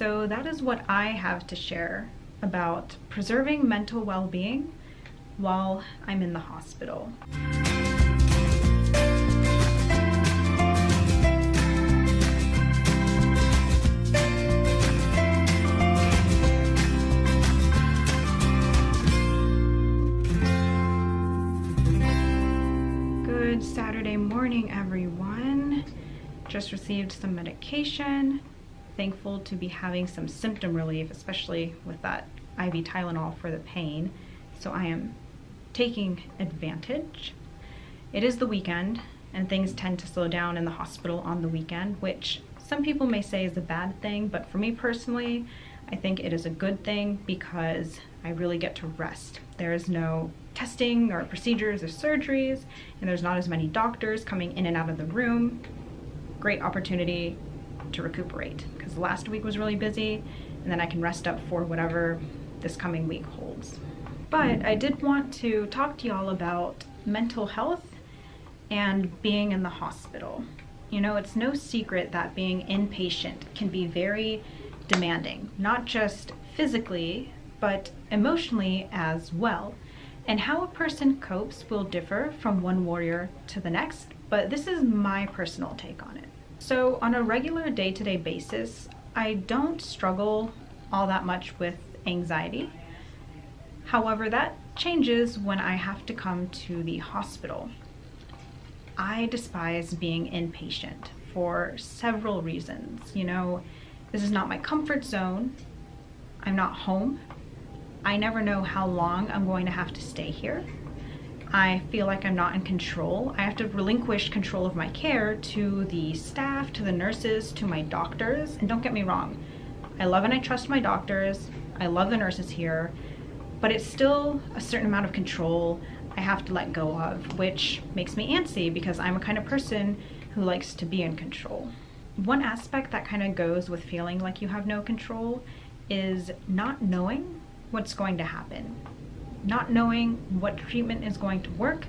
So that is what I have to share about preserving mental well-being while I'm in the hospital. Good Saturday morning, everyone. Just received some medication. Thankful to be having some symptom relief, especially with that IV Tylenol for the pain. So I am taking advantage. It is the weekend and things tend to slow down in the hospital on the weekend, which some people may say is a bad thing, but for me personally, I think it is a good thing because I really get to rest. There is no testing or procedures or surgeries, and there's not as many doctors coming in and out of the room. Great opportunity to recuperate because last week was really busy, and then I can rest up for whatever this coming week holds. But I did want to talk to y'all about mental health and being in the hospital. You know, it's no secret that being inpatient can be very demanding, not just physically, but emotionally as well. And how a person copes will differ from one warrior to the next, but this is my personal take on it. So on a regular day-to-day basis, I don't struggle all that much with anxiety. However, that changes when I have to come to the hospital. I despise being inpatient for several reasons. You know, this is not my comfort zone. I'm not home. I never know how long I'm going to have to stay here. I feel like I'm not in control. I have to relinquish control of my care to the staff, to the nurses, to my doctors. And don't get me wrong, I love and I trust my doctors. I love the nurses here, but it's still a certain amount of control I have to let go of, which makes me antsy because I'm a kind of person who likes to be in control. One aspect that kind of goes with feeling like you have no control is not knowing what's going to happen. Not knowing what treatment is going to work,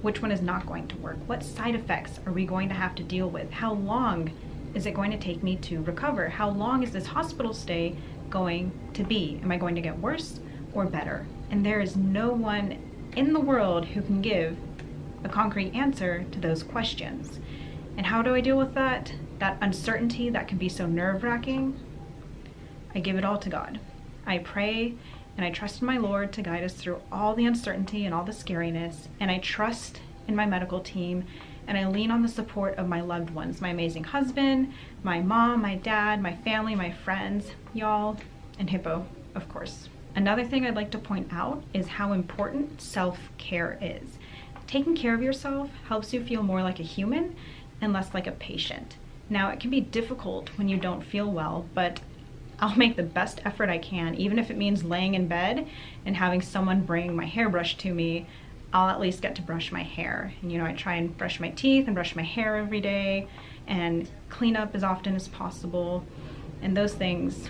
which one is not going to work. What side effects are we going to have to deal with? How long is it going to take me to recover? How long is this hospital stay going to be? Am I going to get worse or better? And there is no one in the world who can give a concrete answer to those questions. And how do I deal with that? That uncertainty that can be so nerve-wracking? I give it all to God. I pray and I trust in my Lord to guide us through all the uncertainty and all the scariness, and I trust in my medical team, and I lean on the support of my loved ones, my amazing husband, my mom, my dad, my family, my friends, y'all, and Hippo, of course. Another thing I'd like to point out is how important self-care is. Taking care of yourself helps you feel more like a human and less like a patient. Now, it can be difficult when you don't feel well, but I'll make the best effort I can, even if it means laying in bed and having someone bring my hairbrush to me. I'll at least get to brush my hair. And you know, I try and brush my teeth and brush my hair every day and clean up as often as possible. And those things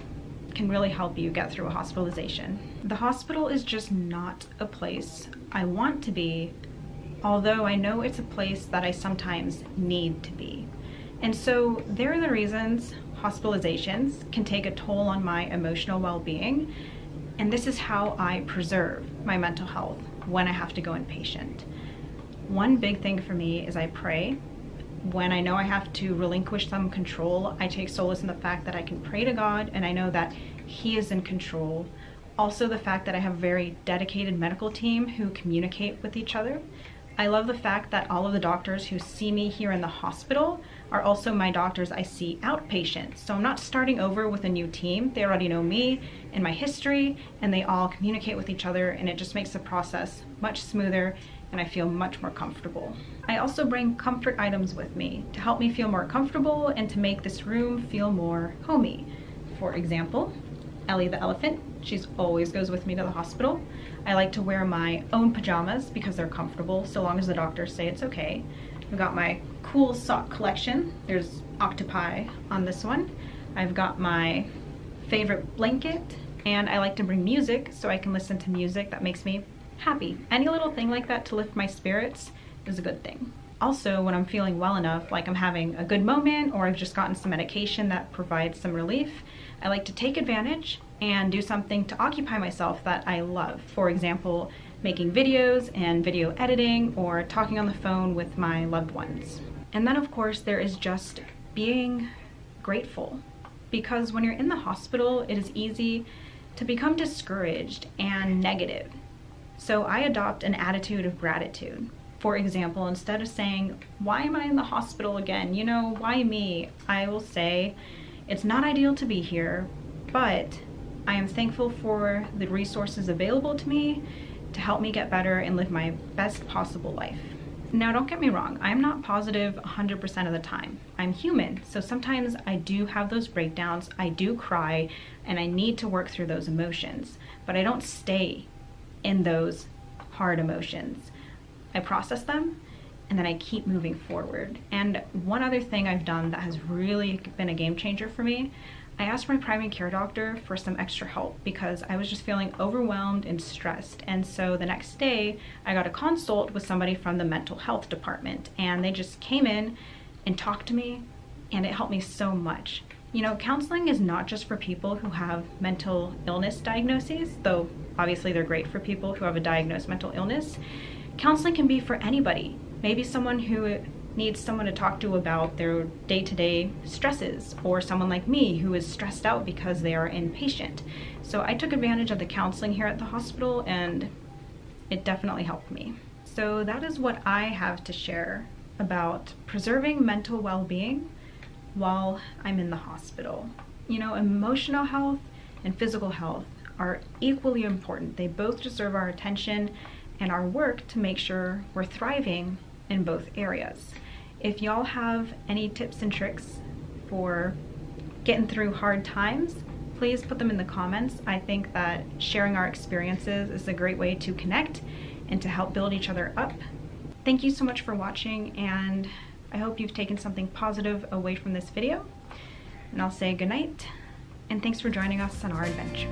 can really help you get through a hospitalization. The hospital is just not a place I want to be, although I know it's a place that I sometimes need to be. And so there are the reasons hospitalizations can take a toll on my emotional well-being, and this is how I preserve my mental health when I have to go inpatient. One big thing for me is I pray. When I know I have to relinquish some control, I take solace in the fact that I can pray to God and I know that He is in control. Also the fact that I have a very dedicated medical team who communicate with each other. I love the fact that all of the doctors who see me here in the hospital are also my doctors I see outpatient. So I'm not starting over with a new team. They already know me and my history, and they all communicate with each other, and it just makes the process much smoother and I feel much more comfortable. I also bring comfort items with me to help me feel more comfortable and to make this room feel more homey. For example, Ellie the elephant. She always goes with me to the hospital. I like to wear my own pajamas because they're comfortable, so long as the doctors say it's okay. I've got my cool sock collection. There's octopi on this one. I've got my favorite blanket, and I like to bring music so I can listen to music that makes me happy. Any little thing like that to lift my spirits is a good thing. Also, when I'm feeling well enough, like I'm having a good moment or I've just gotten some medication that provides some relief, I like to take advantage and do something to occupy myself that I love. For example, making videos and video editing, or talking on the phone with my loved ones. And then of course there is just being grateful, because when you're in the hospital, it is easy to become discouraged and negative. So I adopt an attitude of gratitude. For example, instead of saying, why am I in the hospital again? You know, why me? I will say, it's not ideal to be here, but I am thankful for the resources available to me to help me get better and live my best possible life. Now, don't get me wrong, I'm not positive 100% of the time. I'm human, so sometimes I do have those breakdowns, I do cry, and I need to work through those emotions, but I don't stay in those hard emotions. I process them, and then I keep moving forward. And one other thing I've done that has really been a game changer for me, I asked my primary care doctor for some extra help because I was just feeling overwhelmed and stressed. And so the next day I got a consult with somebody from the mental health department, and they just came in and talked to me, and it helped me so much. You know, counseling is not just for people who have mental illness diagnoses, though obviously they're great for people who have a diagnosed mental illness. Counseling can be for anybody. Maybe someone who needs someone to talk to about their day-to-day stresses, or someone like me who is stressed out because they are inpatient. So I took advantage of the counseling here at the hospital, and it definitely helped me. So that is what I have to share about preserving mental well-being while I'm in the hospital. You know, emotional health and physical health are equally important. They both deserve our attention and our work to make sure we're thriving in both areas. If y'all have any tips and tricks for getting through hard times, please put them in the comments. I think that sharing our experiences is a great way to connect and to help build each other up. Thank you so much for watching, and I hope you've taken something positive away from this video. And I'll say goodnight, and thanks for joining us on our adventure.